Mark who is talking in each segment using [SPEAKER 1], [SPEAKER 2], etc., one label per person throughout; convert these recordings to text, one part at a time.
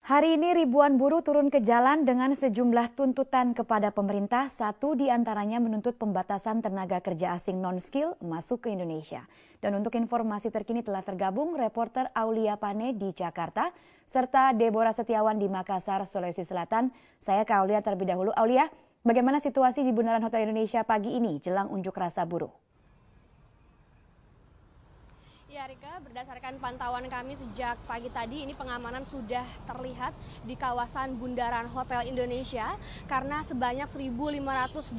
[SPEAKER 1] Hari ini ribuan buruh turun ke jalan dengan sejumlah tuntutan kepada pemerintah. Satu di antaranya menuntut pembatasan tenaga kerja asing non-skill masuk ke Indonesia. Dan untuk informasi terkini telah tergabung reporter Aulia Pane di Jakarta serta Deborah Setiawan di Makassar, Sulawesi Selatan. Saya ke Aulia terlebih dahulu. Aulia, bagaimana situasi di Bundaran Hotel Indonesia pagi ini jelang unjuk rasa buruh?
[SPEAKER 2] Ya Rika, berdasarkan pantauan kami sejak pagi tadi ini pengamanan sudah terlihat di kawasan Bundaran Hotel Indonesia karena sebanyak 1.583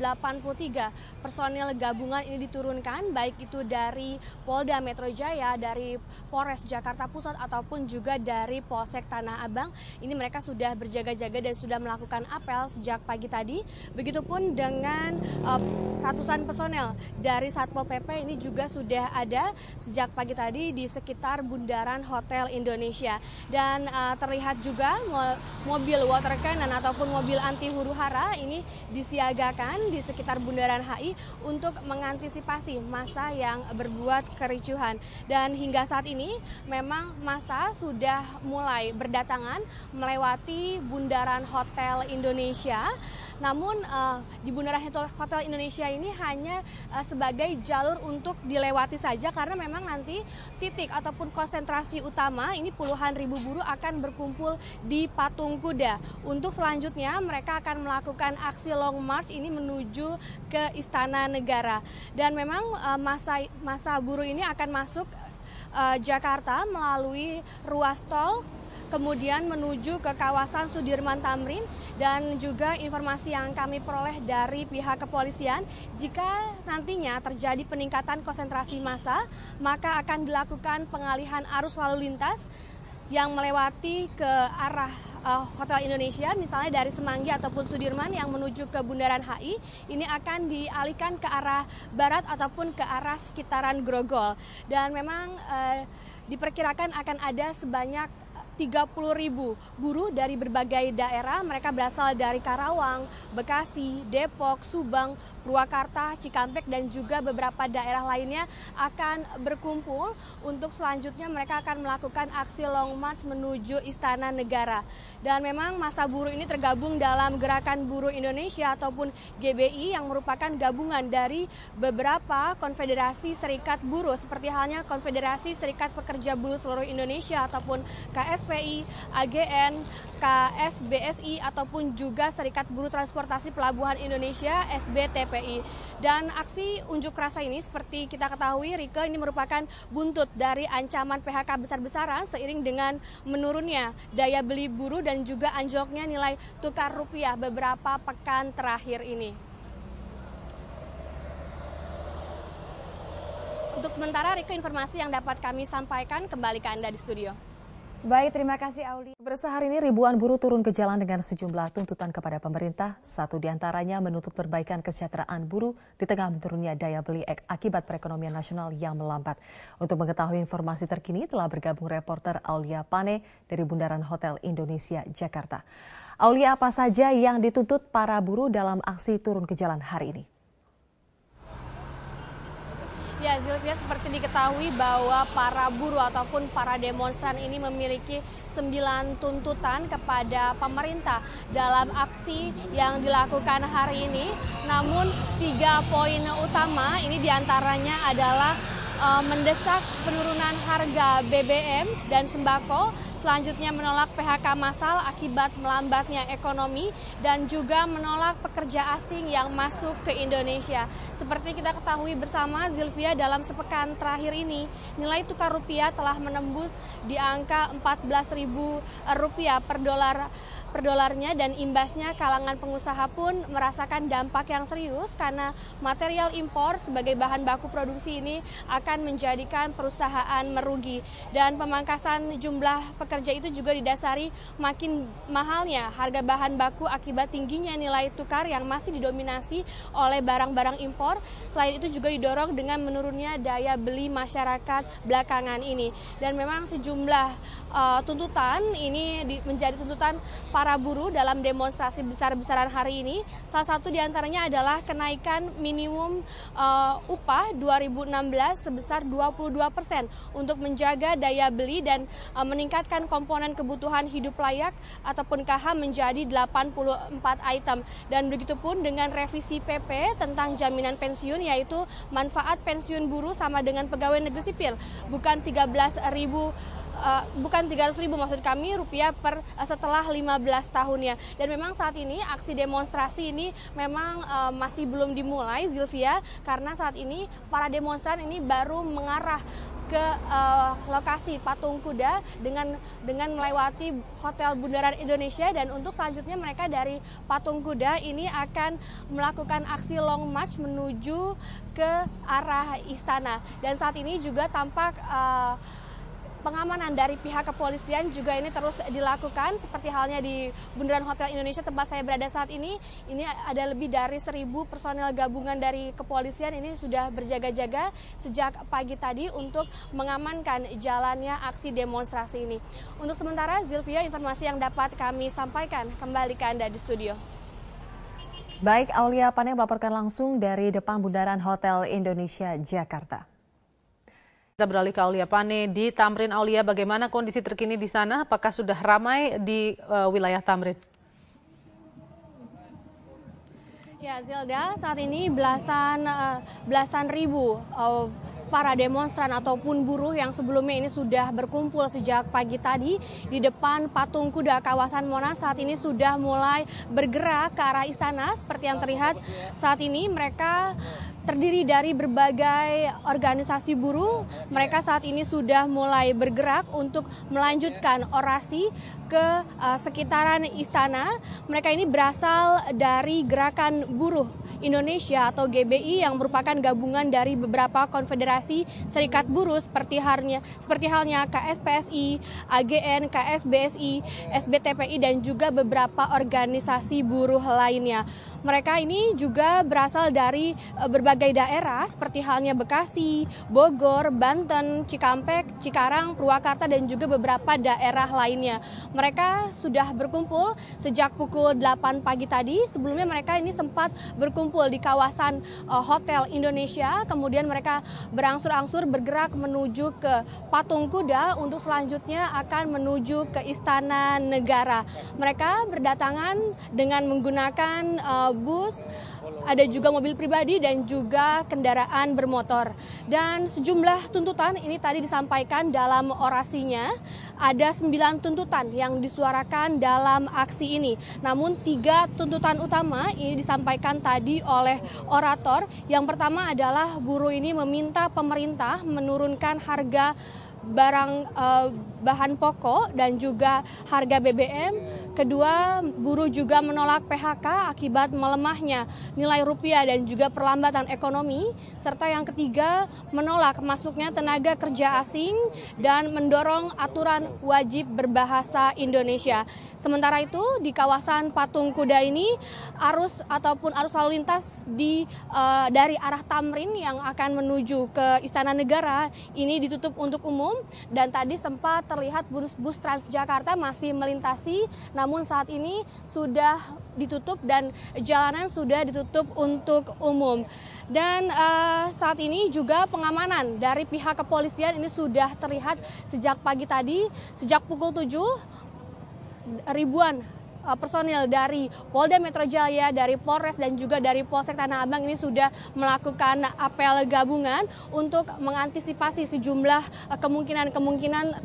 [SPEAKER 2] personil gabungan ini diturunkan baik itu dari Polda Metro Jaya, dari Polres Jakarta Pusat ataupun juga dari Polsek Tanah Abang. Ini mereka sudah berjaga-jaga dan sudah melakukan apel sejak pagi tadi. Begitupun dengan ratusan personel dari Satpol PP ini juga sudah ada sejak pagi tadi di sekitar Bundaran Hotel Indonesia. Dan terlihat juga mobil water cannon ataupun mobil anti huru-hara ini disiagakan di sekitar Bundaran HI untuk mengantisipasi massa yang berbuat kericuhan. Dan hingga saat ini memang massa sudah mulai berdatangan melewati Bundaran Hotel Indonesia. Namun di Bundaran Hotel Indonesia ini hanya sebagai jalur untuk dilewati saja karena memang nanti titik ataupun konsentrasi utama ini puluhan ribu buruh akan berkumpul di Patung Kuda. Untuk selanjutnya mereka akan melakukan aksi long march ini menuju ke Istana Negara. Dan memang masa buruh ini akan masuk Jakarta melalui ruas tol, kemudian menuju ke kawasan Sudirman Tamrin. Dan juga informasi yang kami peroleh dari pihak kepolisian, jika nantinya terjadi peningkatan konsentrasi massa, maka akan dilakukan pengalihan arus lalu lintas yang melewati ke arah Hotel Indonesia, misalnya dari Semanggi ataupun Sudirman yang menuju ke Bundaran HI, ini akan dialihkan ke arah barat ataupun ke arah sekitaran Grogol. Dan memang diperkirakan akan ada sebanyak 30.000 buruh dari berbagai daerah. Mereka berasal dari Karawang, Bekasi, Depok, Subang, Purwakarta, Cikampek, dan juga beberapa daerah lainnya akan berkumpul untuk selanjutnya mereka akan melakukan aksi long march menuju Istana Negara. Dan memang massa buruh ini tergabung dalam Gerakan Buruh Indonesia ataupun GBI yang merupakan gabungan dari beberapa konfederasi serikat buruh seperti halnya Konfederasi Serikat Pekerja Buruh Seluruh Indonesia ataupun KSPI, AGN, KSBSI ataupun juga Serikat Buruh Transportasi Pelabuhan Indonesia SBTPI. Dan aksi unjuk rasa ini seperti kita ketahui Rike, ini merupakan buntut dari ancaman PHK besar-besaran seiring dengan menurunnya daya beli buruh dan juga anjloknya nilai tukar rupiah beberapa pekan terakhir ini. Untuk sementara Rike, informasi yang dapat kami sampaikan, kembali ke Anda di studio.
[SPEAKER 1] Baik, terima kasih Auli.
[SPEAKER 3] Hari ini ribuan buruh turun ke jalan dengan sejumlah tuntutan kepada pemerintah. Satu di antaranya menuntut perbaikan kesejahteraan buruh di tengah menurunnya daya beli akibat perekonomian nasional yang melambat. Untuk mengetahui informasi terkini telah bergabung reporter Aulia Pane dari Bundaran Hotel Indonesia, Jakarta. Aulia, apa saja yang dituntut para buruh dalam aksi turun ke jalan hari ini?
[SPEAKER 2] Ya Zilvia, seperti diketahui bahwa para buruh ataupun para demonstran ini memiliki 9 tuntutan kepada pemerintah dalam aksi yang dilakukan hari ini. Namun 3 poin utama ini diantaranya adalah mendesak penurunan harga BBM dan sembako, selanjutnya menolak PHK massal akibat melambatnya ekonomi, dan juga menolak pekerja asing yang masuk ke Indonesia. Seperti kita ketahui bersama Zilvia, dalam sepekan terakhir ini nilai tukar rupiah telah menembus di angka Rp14.000 per dolarnya, dan imbasnya kalangan pengusaha pun merasakan dampak yang serius karena material impor sebagai bahan baku produksi ini akan menjadikan perusahaan merugi. Dan pemangkasan jumlah pekerja itu juga didasari makin mahalnya harga bahan baku akibat tingginya nilai tukar yang masih didominasi oleh barang-barang impor. Selain itu juga didorong dengan menurunnya daya beli masyarakat belakangan ini. Dan memang sejumlah tuntutan ini menjadi tuntutan para buruh dalam demonstrasi besar-besaran hari ini. Salah satu diantaranya adalah kenaikan minimum upah 2016 sebesar 22% untuk menjaga daya beli dan meningkatkan komponen kebutuhan hidup layak ataupun KH menjadi 84 item. Dan begitu pun dengan revisi PP tentang jaminan pensiun, yaitu manfaat pensiun buruh sama dengan pegawai negeri sipil, bukan 300.000 maksud kami rupiah per setelah 15 tahunnya. Dan memang saat ini aksi demonstrasi ini memang masih belum dimulai, Zilvia, karena saat ini para demonstran ini baru mengarah ke lokasi patung kuda dengan melewati Hotel Bundaran Indonesia, dan untuk selanjutnya mereka dari patung kuda ini akan melakukan aksi long march menuju ke arah istana. Dan saat ini juga tampak pengamanan dari pihak kepolisian juga ini terus dilakukan, seperti halnya di Bundaran Hotel Indonesia tempat saya berada saat ini. Ini ada lebih dari 1.000 personel gabungan dari kepolisian ini sudah berjaga-jaga sejak pagi tadi untuk mengamankan jalannya aksi demonstrasi ini. Untuk sementara, Zilvia, informasi yang dapat kami sampaikan. Kembali ke Anda di studio.
[SPEAKER 3] Baik, Aulia Pane melaporkan langsung dari depan Bundaran Hotel Indonesia, Jakarta.
[SPEAKER 4] Kita beralih ke Aulia Pane di Tamrin. Aulia, bagaimana kondisi terkini di sana? Apakah sudah ramai di wilayah Tamrin?
[SPEAKER 2] Ya, Zilda, saat ini belasan ribu para demonstran ataupun buruh yang sebelumnya ini sudah berkumpul sejak pagi tadi di depan patung kuda kawasan Monas saat ini sudah mulai bergerak ke arah istana. Seperti yang terlihat saat ini mereka terdiri dari berbagai organisasi buruh. Mereka saat ini sudah mulai bergerak untuk melanjutkan orasi ke sekitaran istana. Mereka ini berasal dari Gerakan Buruh Indonesia atau GBI yang merupakan gabungan dari beberapa konfederasi serikat buruh seperti halnya KSPSI, AGN, KSBSI, SBTPI dan juga beberapa organisasi buruh lainnya. Mereka ini juga berasal dari berbagai daerah seperti halnya Bekasi, Bogor, Banten, Cikampek, Cikarang, Purwakarta dan juga beberapa daerah lainnya. Mereka sudah berkumpul sejak pukul 8 pagi tadi. Sebelumnya mereka ini sempat berkumpul di kawasan Hotel Indonesia. Kemudian mereka berangsur-angsur bergerak menuju ke patung kuda untuk selanjutnya akan menuju ke Istana Negara. Mereka berdatangan dengan menggunakan bus, ada juga mobil pribadi dan juga kendaraan bermotor. Dan sejumlah tuntutan ini tadi disampaikan dalam orasinya. Ada 9 tuntutan yang disuarakan dalam aksi ini. Namun 3 tuntutan utama ini disampaikan tadi oleh orator. Yang pertama adalah buruh ini meminta pemerintah menurunkan harga bahan pokok dan juga harga BBM. Kedua, buruh juga menolak PHK akibat melemahnya nilai rupiah dan juga perlambatan ekonomi. Serta yang ketiga, menolak masuknya tenaga kerja asing dan mendorong aturan wajib berbahasa Indonesia. Sementara itu, di kawasan patung kuda ini arus lalu lintas dari arah Tamrin yang akan menuju ke Istana Negara ini ditutup untuk umum. Dan tadi sempat terlihat bus Transjakarta masih melintasi, namun saat ini sudah ditutup dan jalanan sudah ditutup untuk umum. Dan saat ini juga pengamanan dari pihak kepolisian ini sudah terlihat sejak pagi tadi, sejak pukul 7 ribuan personil dari Polda Metro Jaya, dari Polres dan juga dari Polsek Tanah Abang ini sudah melakukan apel gabungan untuk mengantisipasi sejumlah kemungkinan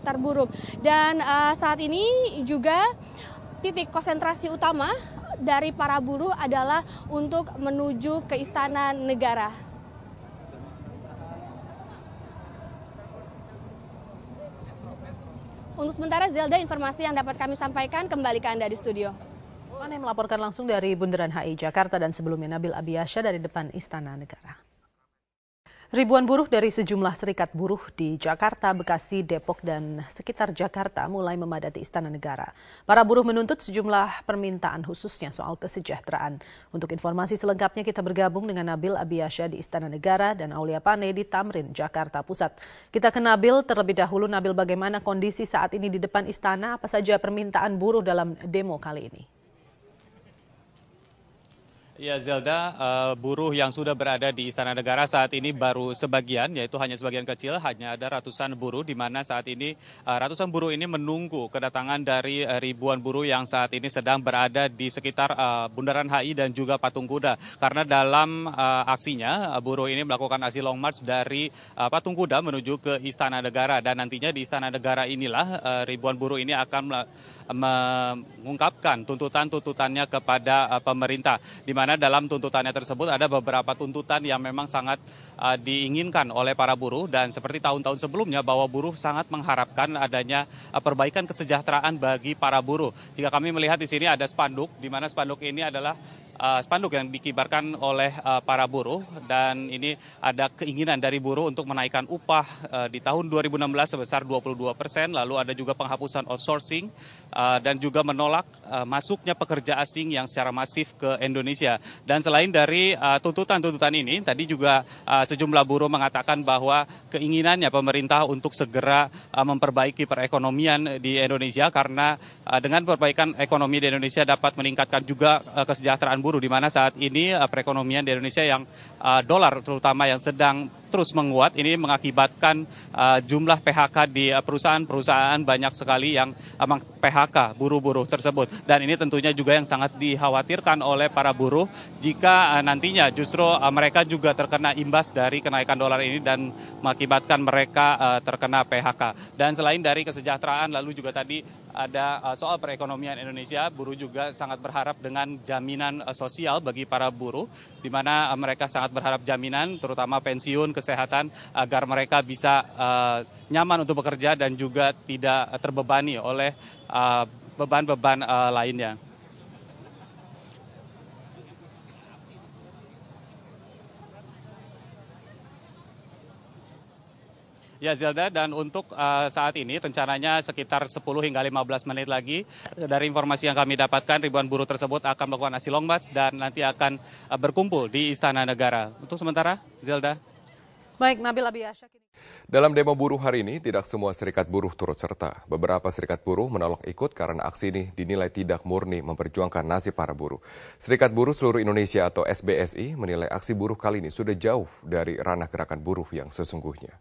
[SPEAKER 2] terburuk. Dan saat ini juga titik konsentrasi utama dari para buruh adalah untuk menuju ke Istana Negara. Untuk sementara, Zelda, informasi yang dapat kami sampaikan, kembali ke Anda di studio.
[SPEAKER 4] Pane melaporkan langsung dari Bundaran HI Jakarta dan sebelumnya Nabil Abiasya dari depan Istana Negara. Ribuan buruh dari sejumlah serikat buruh di Jakarta, Bekasi, Depok, dan sekitar Jakarta mulai memadati Istana Negara. Para buruh menuntut sejumlah permintaan khususnya soal kesejahteraan. Untuk informasi selengkapnya kita bergabung dengan Nabil Abiasya di Istana Negara dan Aulia Pane di Tamrin, Jakarta Pusat. Kita ke Nabil terlebih dahulu. Nabil, bagaimana kondisi saat ini di depan Istana? Apa saja permintaan buruh dalam demo kali ini?
[SPEAKER 5] Ya Zelda, buruh yang sudah berada di Istana Negara saat ini baru sebagian, yaitu hanya sebagian kecil, hanya ada ratusan buruh, di mana saat ini ratusan buruh ini menunggu kedatangan dari ribuan buruh yang saat ini sedang berada di sekitar Bundaran HI dan juga Patung Kuda. Karena dalam aksinya, buruh ini melakukan aksi long march dari Patung Kuda menuju ke Istana Negara, dan nantinya di Istana Negara inilah ribuan buruh ini akan mengungkapkan tuntutan-tuntutannya kepada pemerintah, di mana dalam tuntutannya tersebut ada beberapa tuntutan yang memang sangat diinginkan oleh para buruh, dan seperti tahun-tahun sebelumnya bahwa buruh sangat mengharapkan adanya perbaikan kesejahteraan bagi para buruh. Jika kami melihat di sini ada spanduk, di mana spanduk ini adalah spanduk yang dikibarkan oleh para buruh, dan ini ada keinginan dari buruh untuk menaikkan upah di tahun 2016 sebesar 22%, lalu ada juga penghapusan outsourcing dan juga menolak masuknya pekerja asing yang secara masif ke Indonesia. Dan selain dari tuntutan-tuntutan ini, tadi juga sejumlah buruh mengatakan bahwa keinginannya pemerintah untuk segera memperbaiki perekonomian di Indonesia, karena dengan perbaikan ekonomi di Indonesia dapat meningkatkan juga kesejahteraan buruh, di mana saat ini perekonomian di Indonesia yang dolar terutama yang sedang terus menguat, ini mengakibatkan jumlah PHK di perusahaan-perusahaan banyak sekali yang PHK buruh-buruh tersebut. Dan ini tentunya juga yang sangat dikhawatirkan oleh para buruh jika nantinya justru mereka juga terkena imbas dari kenaikan dolar ini dan mengakibatkan mereka terkena PHK. Dan selain dari kesejahteraan, lalu juga tadi ada soal perekonomian Indonesia, buruh juga sangat berharap dengan jaminan sosial bagi para buruh, di mana mereka sangat berharap jaminan terutama pensiun, kesehatan, agar mereka bisa nyaman untuk bekerja dan juga tidak terbebani oleh beban-beban lainnya. Ya Zelda, dan untuk saat ini rencananya sekitar 10 hingga 15 menit lagi, dari informasi yang kami dapatkan ribuan buruh tersebut akan melakukan aksi long march dan nanti akan berkumpul di Istana Negara. Untuk sementara, Zelda.
[SPEAKER 4] Baik, Nabil Abiasya.
[SPEAKER 6] Dalam demo buruh hari ini, tidak semua serikat buruh turut serta. Beberapa serikat buruh menolak ikut karena aksi ini dinilai tidak murni memperjuangkan nasib para buruh. Serikat Buruh Seluruh Indonesia atau SBSI menilai aksi buruh kali ini sudah jauh dari ranah gerakan buruh yang sesungguhnya.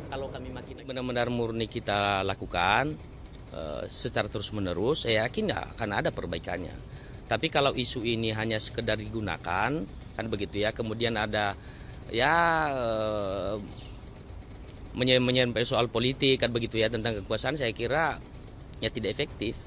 [SPEAKER 7] Kalau kami makin benar-benar murni kita lakukan secara terus-menerus, saya yakin nggak akan ada perbaikannya. Tapi kalau isu ini hanya sekedar digunakan, kan begitu ya, kemudian ada menyampaikan soal politik, kan begitu ya, tentang kekuasaan, saya kira ya tidak efektif.